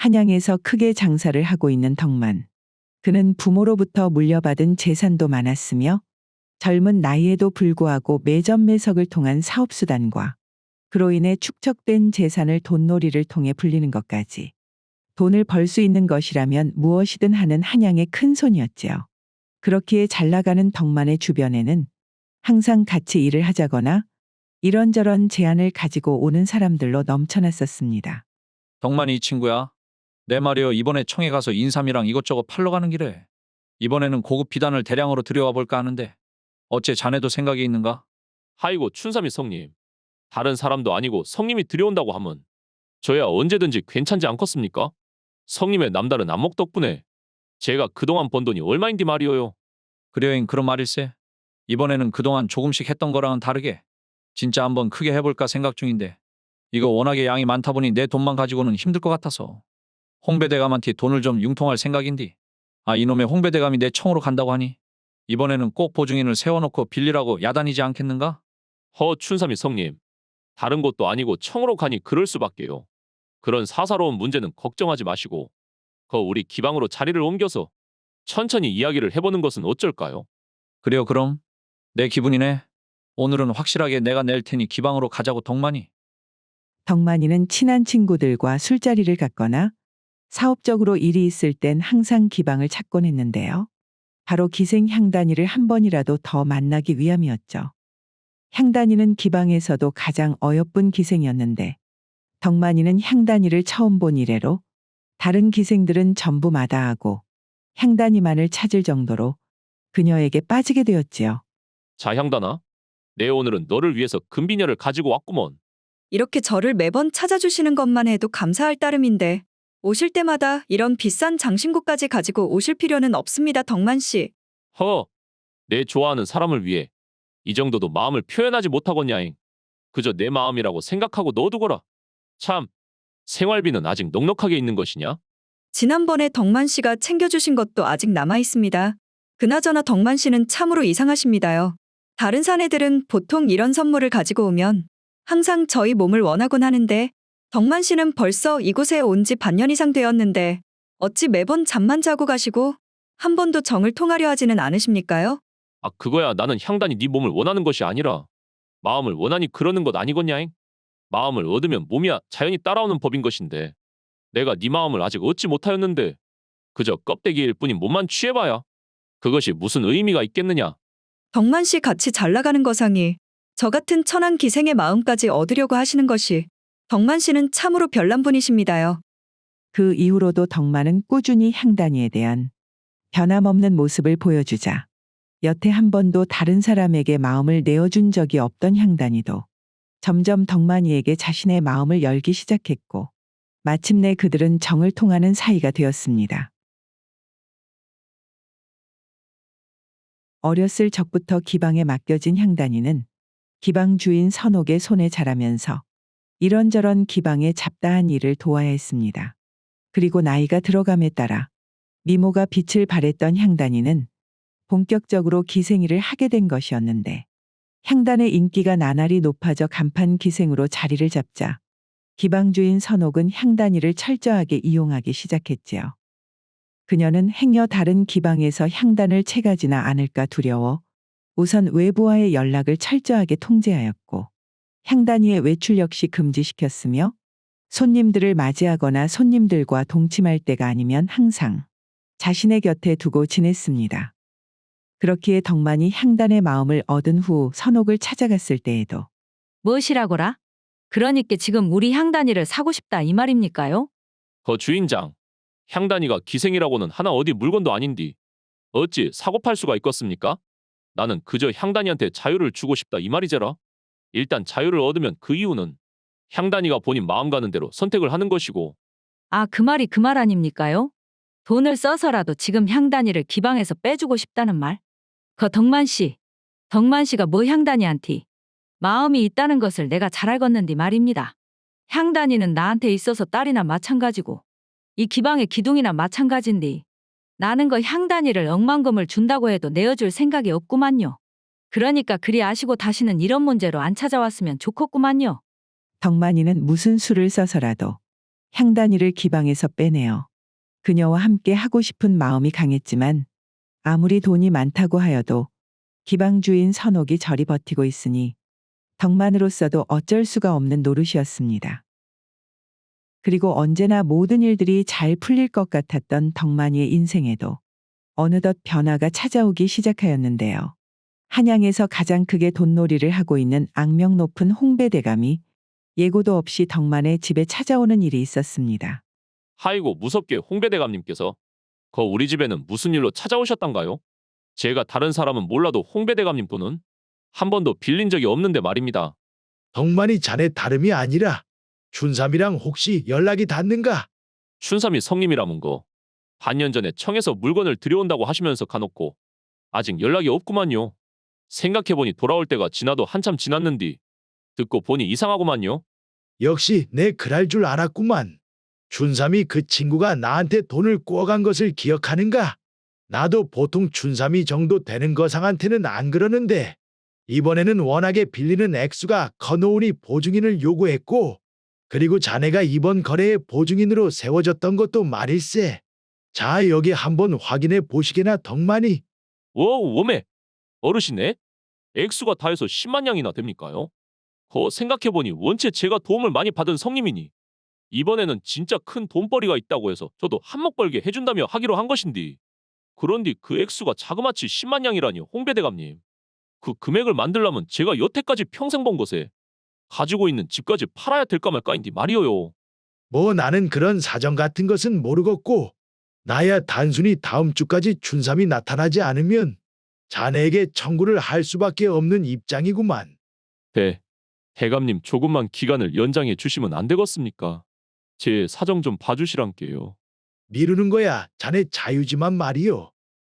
한양에서 크게 장사를 하고 있는 덕만. 그는 부모로부터 물려받은 재산도 많았으며 젊은 나이에도 불구하고 매점 매석을 통한 사업수단과 그로 인해 축적된 재산을 돈놀이를 통해 불리는 것까지 돈을 벌 수 있는 것이라면 무엇이든 하는 한양의 큰손이었지요. 그렇기에 잘 나가는 덕만의 주변에는 항상 같이 일을 하자거나 이런저런 제안을 가지고 오는 사람들로 넘쳐났었습니다. 덕만이 이 친구야. 내 말이여, 이번에 청에 가서 인삼이랑 이것저것 팔러 가는 길에 이번에는 고급 비단을 대량으로 들여와 볼까 하는데 어째 자네도 생각이 있는가? 아이고 춘삼이 성님. 다른 사람도 아니고 성님이 들여온다고 하면 저야 언제든지 괜찮지 않겠습니까? 성님의 남다른 안목 덕분에 제가 그동안 번 돈이 얼마인디 말이오요. 그래잉, 그런 말일세. 이번에는 그동안 조금씩 했던 거랑은 다르게 진짜 한번 크게 해볼까 생각 중인데 이거 워낙에 양이 많다 보니 내 돈만 가지고는 힘들 것 같아서 홍배대감한테 돈을 좀 융통할 생각인디. 아, 이놈의 홍배대감이 내 청으로 간다고 하니 이번에는 꼭 보증인을 세워놓고 빌리라고 야단이지 않겠는가? 춘삼이 성님. 다른 곳도 아니고 청으로 가니 그럴 수밖에요. 그런 사사로운 문제는 걱정하지 마시고 우리 기방으로 자리를 옮겨서 천천히 이야기를 해보는 것은 어쩔까요? 그래요, 그럼. 내 기분이네. 오늘은 확실하게 내가 낼 테니 기방으로 가자고. 덕만이. 덕만이는 친한 친구들과 술자리를 갔거나 사업적으로 일이 있을 땐 항상 기방을 찾곤 했는데요. 바로 기생 향단이를 한 번이라도 더 만나기 위함이었죠. 향단이는 기방에서도 가장 어여쁜 기생이었는데 덕만이는 향단이를 처음 본 이래로 다른 기생들은 전부 마다하고 향단이만을 찾을 정도로 그녀에게 빠지게 되었지요. 자 향단아, 내 오늘은 너를 위해서 금비녀를 가지고 왔구먼. 이렇게 저를 매번 찾아주시는 것만 해도 감사할 따름인데 오실 때마다 이런 비싼 장신구까지 가지고 오실 필요는 없습니다, 덕만 씨. 내 좋아하는 사람을 위해 이 정도도 마음을 표현하지 못하겠냐잉. 그저 내 마음이라고 생각하고 넣어두거라. 참, 생활비는 아직 넉넉하게 있는 것이냐? 지난번에 덕만 씨가 챙겨주신 것도 아직 남아 있습니다. 그나저나 덕만 씨는 참으로 이상하십니다요. 다른 사내들은 보통 이런 선물을 가지고 오면 항상 저희 몸을 원하곤 하는데 덕만 씨는 벌써 이곳에 온 지 반년 이상 되었는데 어찌 매번 잠만 자고 가시고 한 번도 정을 통하려 하지는 않으십니까요? 아, 그거야 나는 향단이 네 몸을 원하는 것이 아니라 마음을 원하니 그러는 것 아니겠냐잉? 마음을 얻으면 몸이야 자연히 따라오는 법인 것인데 내가 네 마음을 아직 얻지 못하였는데 그저 껍데기일 뿐인 몸만 취해봐야 그것이 무슨 의미가 있겠느냐? 덕만 씨 같이 잘 나가는 거상이 저 같은 천한 기생의 마음까지 얻으려고 하시는 것이 덕만 씨는 참으로 별난 분이십니다요. 그 이후로도 덕만은 꾸준히 향단이에 대한 변함없는 모습을 보여주자 여태 한 번도 다른 사람에게 마음을 내어준 적이 없던 향단이도 점점 덕만이에게 자신의 마음을 열기 시작했고 마침내 그들은 정을 통하는 사이가 되었습니다. 어렸을 적부터 기방에 맡겨진 향단이는 기방 주인 선옥의 손에 자라면서 이런저런 기방의 잡다한 일을 도와야 했습니다. 그리고 나이가 들어감에 따라 미모가 빛을 발했던 향단이는 본격적으로 기생일을 하게 된 것이었는데 향단의 인기가 나날이 높아져 간판 기생으로 자리를 잡자 기방 주인 선옥은 향단이를 철저하게 이용하기 시작했지요. 그녀는 행여 다른 기방에서 향단을 채가지나 않을까 두려워 우선 외부와의 연락을 철저하게 통제하였고 향단이의 외출 역시 금지시켰으며 손님들을 맞이하거나 손님들과 동침할 때가 아니면 항상 자신의 곁에 두고 지냈습니다. 그렇기에 덕만이 향단의 마음을 얻은 후 선옥을 찾아갔을 때에도 무엇이라고라? 그러니까 지금 우리 향단이를 사고 싶다 이 말입니까요? 주인장, 향단이가 기생이라고는 하나 어디 물건도 아닌디 어찌 사고 팔 수가 있겠습니까? 나는 그저 향단이한테 자유를 주고 싶다 이 말이제라. 일단 자유를 얻으면 그 이유는 향단이가 본인 마음 가는 대로 선택을 하는 것이고. 아, 그 말이 그 말 아닙니까요? 돈을 써서라도 지금 향단이를 기방에서 빼주고 싶다는 말? 덕만 씨가 뭐 향단이한테 마음이 있다는 것을 내가 잘 알겠는디 말입니다. 향단이는 나한테 있어서 딸이나 마찬가지고 이 기방의 기둥이나 마찬가지인데 나는 향단이를 억만금을 준다고 해도 내어줄 생각이 없구만요. 그러니까 그리 아시고 다시는 이런 문제로 안 찾아왔으면 좋겠구만요. 덕만이는 무슨 수를 써서라도 향단이를 기방에서 빼내어 그녀와 함께 하고 싶은 마음이 강했지만 아무리 돈이 많다고 하여도 기방 주인 선옥이 저리 버티고 있으니 덕만으로서도 어쩔 수가 없는 노릇이었습니다. 그리고 언제나 모든 일들이 잘 풀릴 것 같았던 덕만이의 인생에도 어느덧 변화가 찾아오기 시작하였는데요. 한양에서 가장 크게 돈놀이를 하고 있는 악명 높은 홍배대감이 예고도 없이 덕만의 집에 찾아오는 일이 있었습니다. 하이고 무섭게 홍배대감님께서 우리 집에는 무슨 일로 찾아오셨단가요? 제가 다른 사람은 몰라도 홍배대감님 돈은 한 번도 빌린 적이 없는데 말입니다. 덕만이 자네 다름이 아니라 춘삼이랑 혹시 연락이 닿는가? 춘삼이 성님이라문 거 반년 전에 청에서 물건을 들여온다고 하시면서 가놓고 아직 연락이 없구만요. 생각해보니 돌아올 때가 지나도 한참 지났는디 듣고 보니 이상하구만요. 역시 내 그럴 줄 알았구만. 춘삼이 그 친구가 나한테 돈을 꿔간 것을 기억하는가? 나도 보통 춘삼이 정도 되는 거상한테는 안 그러는데 이번에는 워낙에 빌리는 액수가 커놓으니 보증인을 요구했고 그리고 자네가 이번 거래에 보증인으로 세워졌던 것도 말일세. 자 여기 한번 확인해 보시게나 덕만이. 오메 어르신네? 액수가 다 해서 10만 양이나 됩니까요? 생각해보니 원체 제가 도움을 많이 받은 성님이니 이번에는 진짜 큰 돈벌이가 있다고 해서 저도 한몫 벌게 해준다며 하기로 한 것인디 그런디 그 액수가 자그마치 10만 양이라니 홍배대감님. 그 금액을 만들려면 제가 여태까지 평생 번 것에 가지고 있는 집까지 팔아야 될까 말까인디 말이오요. 뭐 나는 그런 사정 같은 것은 모르겠고 나야 단순히 다음 주까지 춘삼이 나타나지 않으면 자네에게 청구를 할 수밖에 없는 입장이구만. 대감님 조금만 기간을 연장해 주시면 안 되겠습니까? 제 사정 좀 봐주시란께요. 미루는 거야 자네 자유지만 말이요.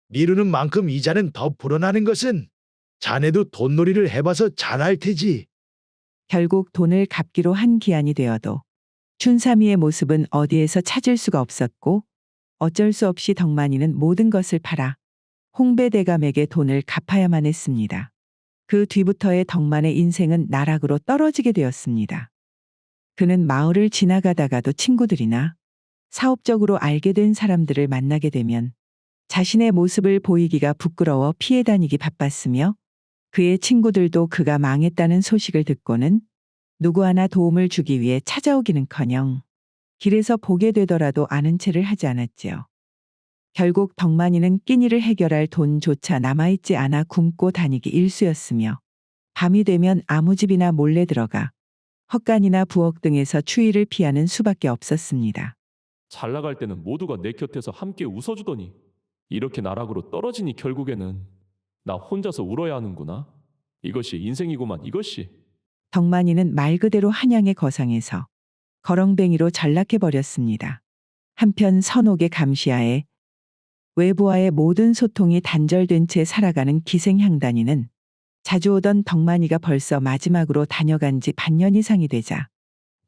미루는 만큼 이자는 더 불어나는 것은 자네도 돈놀이를 해봐서 잘 알 테지. 결국 돈을 갚기로 한 기한이 되어도 춘삼이의 모습은 어디에서 찾을 수가 없었고 어쩔 수 없이 덕만이는 모든 것을 팔아 홍배대감에게 돈을 갚아야만 했습니다. 그 뒤부터의 덕만의 인생은 나락으로 떨어지게 되었습니다. 그는 마을을 지나가다가도 친구들이나 사업적으로 알게 된 사람들을 만나게 되면 자신의 모습을 보이기가 부끄러워 피해 다니기 바빴으며 그의 친구들도 그가 망했다는 소식을 듣고는 누구 하나 도움을 주기 위해 찾아오기는커녕 길에서 보게 되더라도 아는 체를 하지 않았지요. 결국 덕만이는 끼니를 해결할 돈조차 남아있지 않아 굶고 다니기 일쑤였으며 밤이 되면 아무 집이나 몰래 들어가 헛간이나 부엌 등에서 추위를 피하는 수밖에 없었습니다. 잘 나갈 때는 모두가 내 곁에서 함께 웃어주더니 이렇게 나락으로 떨어지니 결국에는 나 혼자서 울어야 하는구나. 이것이 인생이구만 이것이. 덕만이는 말 그대로 한양의 거상에서 거렁뱅이로 전락해버렸습니다. 한편 선옥의 감시하에 외부와의 모든 소통이 단절된 채 살아가는 기생향단이는 자주 오던 덕만이가 벌써 마지막으로 다녀간 지 반년 이상이 되자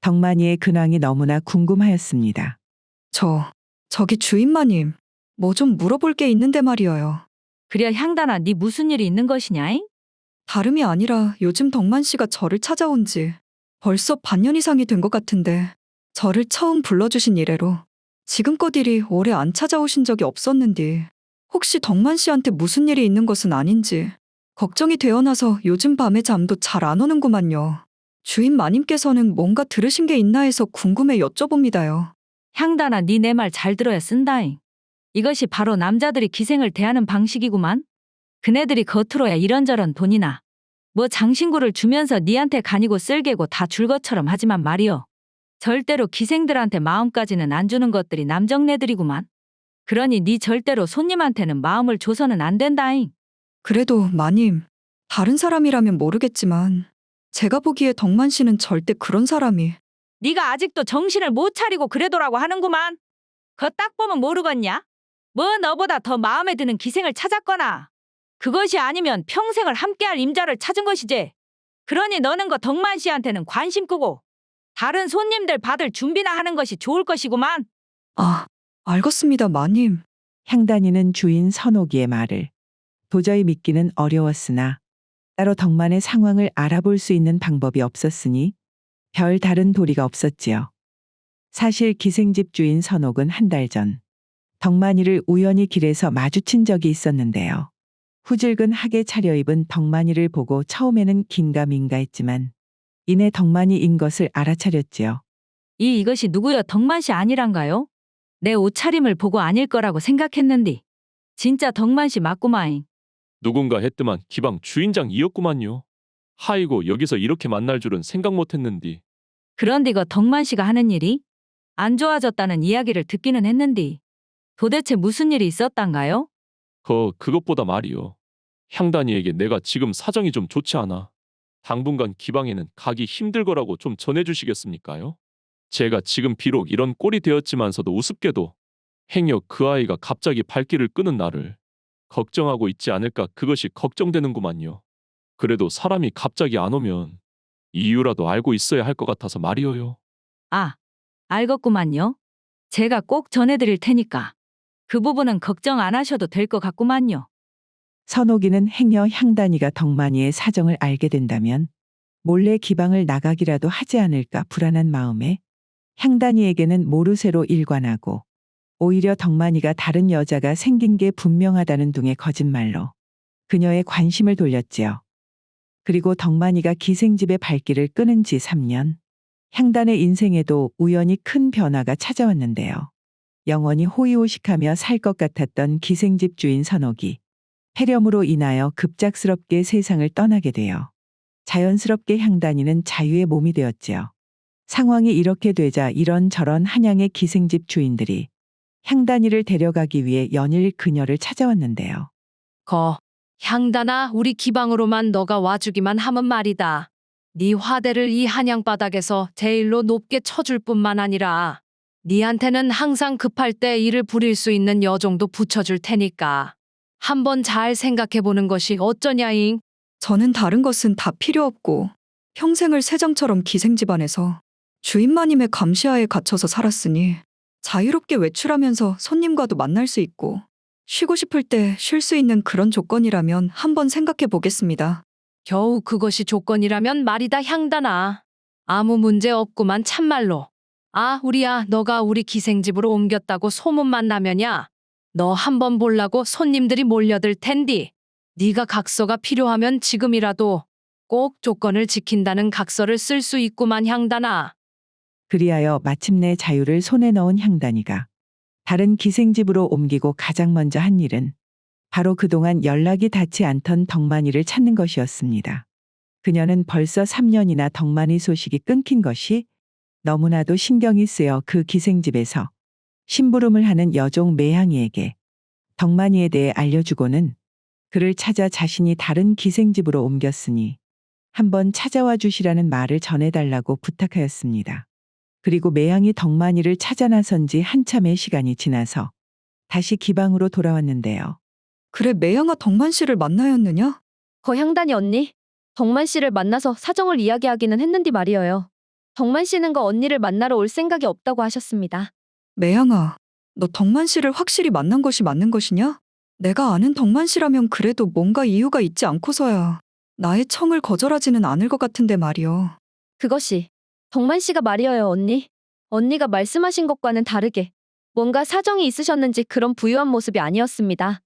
덕만이의 근황이 너무나 궁금하였습니다. 저기 주인마님, 뭐 좀 물어볼 게 있는데 말이어요. 그려 향단아 네 무슨 일이 있는 것이냐잉? 다름이 아니라 요즘 덕만 씨가 저를 찾아온 지 벌써 반년 이상이 된 것 같은데 저를 처음 불러주신 이래로 지금껏 일이 오래 안 찾아오신 적이 없었는데 혹시 덕만 씨한테 무슨 일이 있는 것은 아닌지 걱정이 되어나서 요즘 밤에 잠도 잘 안 오는구만요. 주인 마님께서는 뭔가 들으신 게 있나 해서 궁금해 여쭤봅니다요. 향단아 네 내 말 잘 들어야 쓴다잉. 이것이 바로 남자들이 기생을 대하는 방식이구만. 그네들이 겉으로야 이런저런 돈이나 뭐 장신구를 주면서 니한테 간이고 쓸개고 다 줄 것처럼 하지만 말이여. 절대로 기생들한테 마음까지는 안 주는 것들이 남정네들이구만. 그러니 니 절대로 손님한테는 마음을 줘서는 안 된다잉. 그래도 마님, 다른 사람이라면 모르겠지만 제가 보기에 덕만 씨는 절대 그런 사람이. 네가 아직도 정신을 못 차리고 그래도라고 하는구만. 그거 딱 보면 모르겠냐? 뭐 너보다 더 마음에 드는 기생을 찾았거나 그것이 아니면 평생을 함께할 임자를 찾은 것이지. 그러니 너는 그 덕만 씨한테는 관심 끄고 다른 손님들 받을 준비나 하는 것이 좋을 것이구만. 아, 알겠습니다, 마님. 향단이는 주인 선옥이의 말을 도저히 믿기는 어려웠으나 따로 덕만의 상황을 알아볼 수 있는 방법이 없었으니 별 다른 도리가 없었지요. 사실 기생집 주인 선옥은 한 달 전 덕만이를 우연히 길에서 마주친 적이 있었는데요. 후줄근하게 차려입은 덕만이를 보고 처음에는 긴가민가했지만 이내 덕만이인 것을 알아차렸지요. 이것이 누구여 덕만씨 아니란가요? 내 옷차림을 보고 아닐 거라고 생각했는디. 진짜 덕만씨 맞구마잉. 누군가 했더만 기방 주인장이었구만요. 하이고 여기서 이렇게 만날 줄은 생각 못했는디. 그런디가 덕만씨가 하는 일이 안 좋아졌다는 이야기를 듣기는 했는디. 도대체 무슨 일이 있었단가요? 그것보다 말이요. 향단이에게 내가 지금 사정이 좀 좋지 않아. 당분간 기방에는 가기 힘들 거라고 좀 전해주시겠습니까요? 제가 지금 비록 이런 꼴이 되었지만서도 우습게도 행여 그 아이가 갑자기 발길을 끄는 나를 걱정하고 있지 않을까 그것이 걱정되는구만요. 그래도 사람이 갑자기 안 오면 이유라도 알고 있어야 할 것 같아서 말이어요. 아, 알겠구만요. 제가 꼭 전해드릴 테니까. 그 부분은 걱정 안 하셔도 될 것 같구만요. 선옥이는 행여 향단이가 덕만이의 사정을 알게 된다면 몰래 기방을 나가기라도 하지 않을까 불안한 마음에 향단이에게는 모르쇠로 일관하고 오히려 덕만이가 다른 여자가 생긴 게 분명하다는 둥의 거짓말로 그녀의 관심을 돌렸지요. 그리고 덕만이가 기생집의 발길을 끄는 지 3년. 향단의 인생에도 우연히 큰 변화가 찾아왔는데요. 영원히 호의호식하며 살 것 같았던 기생집 주인 선옥이 폐렴으로 인하여 급작스럽게 세상을 떠나게 되어 자연스럽게 향단이는 자유의 몸이 되었지요. 상황이 이렇게 되자 이런저런 한양의 기생집 주인들이 향단이를 데려가기 위해 연일 그녀를 찾아왔는데요. 향단아, 우리 기방으로만 너가 와주기만 하면 말이다. 네 화대를 이 한양 바닥에서 제일로 높게 쳐줄 뿐만 아니라 니한테는 항상 급할 때 일을 부릴 수 있는 여종도 붙여줄 테니까 한번 잘 생각해보는 것이 어쩌냐잉? 저는 다른 것은 다 필요 없고 평생을 새장처럼 기생집안에서 주인마님의 감시하에 갇혀서 살았으니 자유롭게 외출하면서 손님과도 만날 수 있고 쉬고 싶을 때 쉴 수 있는 그런 조건이라면 한번 생각해 보겠습니다. 겨우 그것이 조건이라면 말이다, 향단아. 아무 문제 없구만, 참말로. 아, 우리야, 너가 우리 기생집으로 옮겼다고 소문만 나면야 너 한번 보려고 손님들이 몰려들 텐디. 네가 각서가 필요하면 지금이라도 꼭 조건을 지킨다는 각서를 쓸 수 있구만, 향단아. 그리하여 마침내 자유를 손에 넣은 향단이가 다른 기생집으로 옮기고 가장 먼저 한 일은 바로 그동안 연락이 닿지 않던 덕만이를 찾는 것이었습니다. 그녀는 벌써 3년이나 덕만이 소식이 끊긴 것이 너무나도 신경이 쓰여 그 기생집에서 심부름을 하는 여종 매향이에게 덕만이에 대해 알려주고는 그를 찾아 자신이 다른 기생집으로 옮겼으니 한번 찾아와 주시라는 말을 전해달라고 부탁하였습니다. 그리고 매향이 덕만이를 찾아 나선 지 한참의 시간이 지나서 다시 기방으로 돌아왔는데요. 그래, 매양아, 덕만 씨를 만나였느냐? 향단이 언니, 덕만 씨를 만나서 사정을 이야기하기는 했는디 말이어요. 덕만 씨는 언니를 만나러 올 생각이 없다고 하셨습니다. 매양아, 너 덕만 씨를 확실히 만난 것이 맞는 것이냐? 내가 아는 덕만 씨라면 그래도 뭔가 이유가 있지 않고서야 나의 청을 거절하지는 않을 것 같은데 말이여. 그것이 덕만 씨가 말이어요, 언니. 언니가 말씀하신 것과는 다르게 뭔가 사정이 있으셨는지 그런 부유한 모습이 아니었습니다.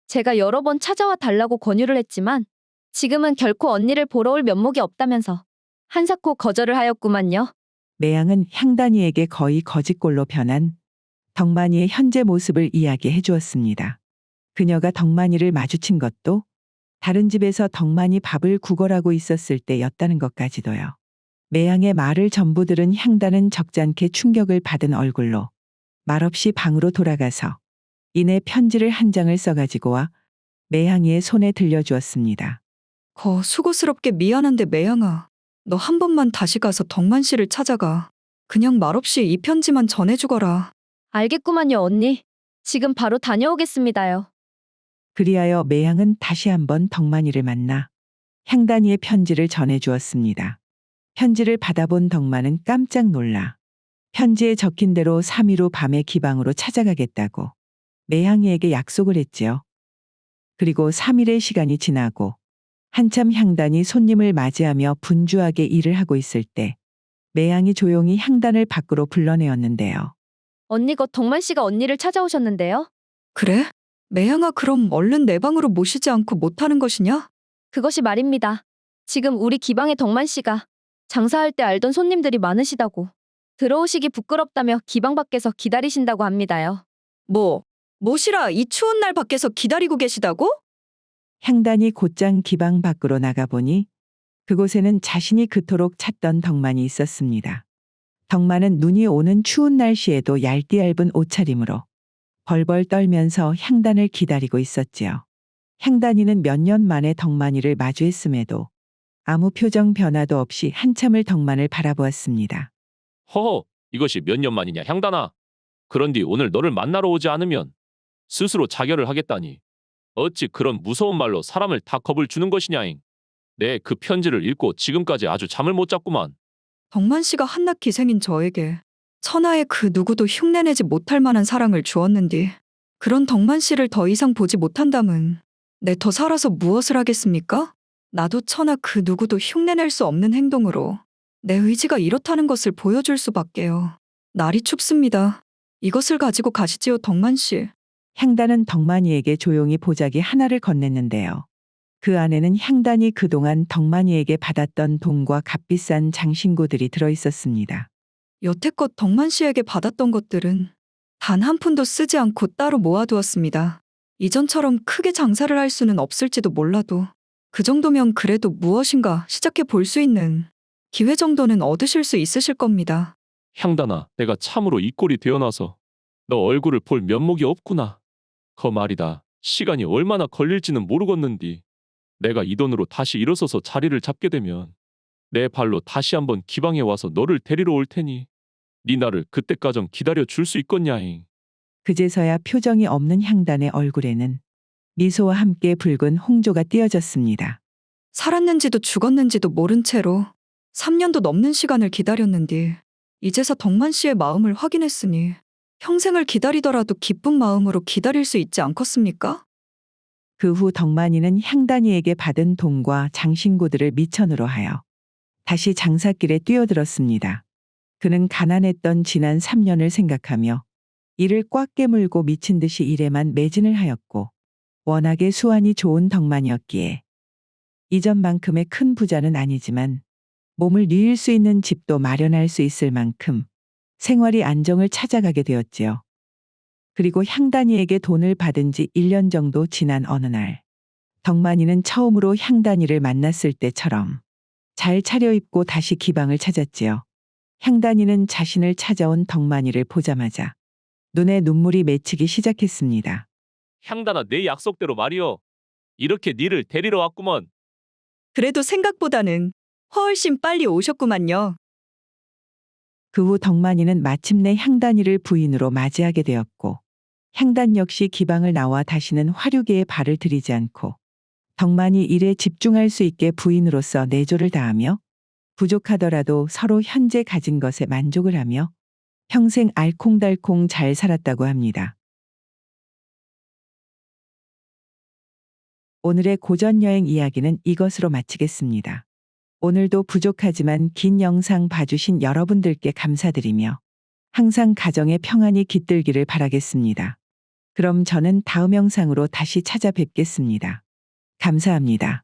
제가 여러 번 찾아와 달라고 권유를 했지만 지금은 결코 언니를 보러 올 면목이 없다면서 한사코 거절을 하였구만요. 매양은 향단이에게 거의 거짓골로 변한 덕만이의 현재 모습을 이야기해 주었습니다. 그녀가 덕만이를 마주친 것도 다른 집에서 덕만이 밥을 구걸하고 있었을 때였다는 것까지도요. 매양의 말을 전부 들은 향단은 적잖게 충격을 받은 얼굴로 말없이 방으로 돌아가서 이내 편지를 한 장을 써가지고 와 매양이의 손에 들려주었습니다. 수고스럽게 미안한데 매양아, 너 한 번만 다시 가서 덕만 씨를 찾아가. 그냥 말없이 이 편지만 전해주거라. 알겠구만요, 언니. 지금 바로 다녀오겠습니다요. 그리하여 매양은 다시 한번 덕만이를 만나 향단이의 편지를 전해주었습니다. 편지를 받아본 덕만은 깜짝 놀라 편지에 적힌 대로 3일 후 밤에 기방으로 찾아가겠다고 매향이에게 약속을 했지요. 그리고 3일의 시간이 지나고 한참 향단이 손님을 맞이하며 분주하게 일을 하고 있을 때 매양이 조용히 향단을 밖으로 불러내었는데요. 언니 곧 덕만 씨가 언니를 찾아오셨는데요. 그래? 매양아, 그럼 얼른 내 방으로 모시지 않고 못하는 것이냐? 그것이 말입니다. 지금 우리 기방의 덕만 씨가 장사할 때 알던 손님들이 많으시다고 들어오시기 부끄럽다며 기방 밖에서 기다리신다고 합니다요. 뭐시라 이 추운 날 밖에서 기다리고 계시다고? 향단이 곧장 기방 밖으로 나가보니 그곳에는 자신이 그토록 찾던 덕만이 있었습니다. 덕만은 눈이 오는 추운 날씨에도 얇디 얇은 옷차림으로 벌벌 떨면서 향단을 기다리고 있었지요. 향단이는 몇 년 만에 덕만이를 마주했음에도 아무 표정 변화도 없이 한참을 덕만을 바라보았습니다. 허허, 이것이 몇 년 만이냐 향단아. 그런디 오늘 너를 만나러 오지 않으면 스스로 자결을 하겠다니. 어찌 그런 무서운 말로 사람을 다 겁을 주는 것이냐잉. 내 그 편지를 읽고 지금까지 아주 잠을 못 잤구만. 덕만 씨가 한낱 기생인 저에게 천하의 그 누구도 흉내내지 못할 만한 사랑을 주었는디 그런 덕만 씨를 더 이상 보지 못한다면 내 더 살아서 무엇을 하겠습니까? 나도 천하 그 누구도 흉내낼 수 없는 행동으로 내 의지가 이렇다는 것을 보여줄 수밖에요. 날이 춥습니다. 이것을 가지고 가시지요, 덕만 씨. 향단은 덕만이에게 조용히 보자기 하나를 건넸는데요. 그 안에는 향단이 그동안 덕만이에게 받았던 돈과 값비싼 장신구들이 들어있었습니다. 여태껏 덕만 씨에게 받았던 것들은 단 한 푼도 쓰지 않고 따로 모아두었습니다. 이전처럼 크게 장사를 할 수는 없을지도 몰라도 그 정도면 그래도 무엇인가 시작해 볼 수 있는 기회 정도는 얻으실 수 있으실 겁니다. 향단아, 내가 참으로 이 꼴이 되어나서 너 얼굴을 볼 면목이 없구나. 거 말이다. 시간이 얼마나 걸릴지는 모르겠는디. 내가 이 돈으로 다시 일어서서 자리를 잡게 되면 내 발로 다시 한번 기방에 와서 너를 데리러 올 테니 네 나를 그때까진 기다려 줄 수 있겠냐잉. 그제서야 표정이 없는 향단의 얼굴에는 미소와 함께 붉은 홍조가 띄어졌습니다. 살았는지도 죽었는지도 모른 채로 3년도 넘는 시간을 기다렸는디 이제서 덕만 씨의 마음을 확인했으니 평생을 기다리더라도 기쁜 마음으로 기다릴 수 있지 않겠습니까? 그 후 덕만이는 향단이에게 받은 돈과 장신구들을 미천으로 하여 다시 장사길에 뛰어들었습니다. 그는 가난했던 지난 3년을 생각하며 이를 꽉 깨물고 미친 듯이 일에만 매진을 하였고 워낙에 수완이 좋은 덕만이었기에 이전만큼의 큰 부자는 아니지만 몸을 뉘일 수 있는 집도 마련할 수 있을 만큼 생활이 안정을 찾아가게 되었지요. 그리고 향단이에게 돈을 받은 지 1년 정도 지난 어느 날 덕만이는 처음으로 향단이를 만났을 때처럼 잘 차려입고 다시 기방을 찾았지요. 향단이는 자신을 찾아온 덕만이를 보자마자 눈에 눈물이 맺히기 시작했습니다. 향단아, 내 약속대로 말이여. 이렇게 니를 데리러 왔구먼. 그래도 생각보다는 훨씬 빨리 오셨구만요. 그 후 덕만이는 마침내 향단이를 부인으로 맞이하게 되었고 향단 역시 기방을 나와 다시는 화류계에 발을 들이지 않고 덕만이 일에 집중할 수 있게 부인으로서 내조를 다하며 부족하더라도 서로 현재 가진 것에 만족을 하며 평생 알콩달콩 잘 살았다고 합니다. 오늘의 고전여행 이야기는 이것으로 마치겠습니다. 오늘도 부족하지만 긴 영상 봐주신 여러분들께 감사드리며 항상 가정의 평안이 깃들기를 바라겠습니다. 그럼 저는 다음 영상으로 다시 찾아뵙겠습니다. 감사합니다.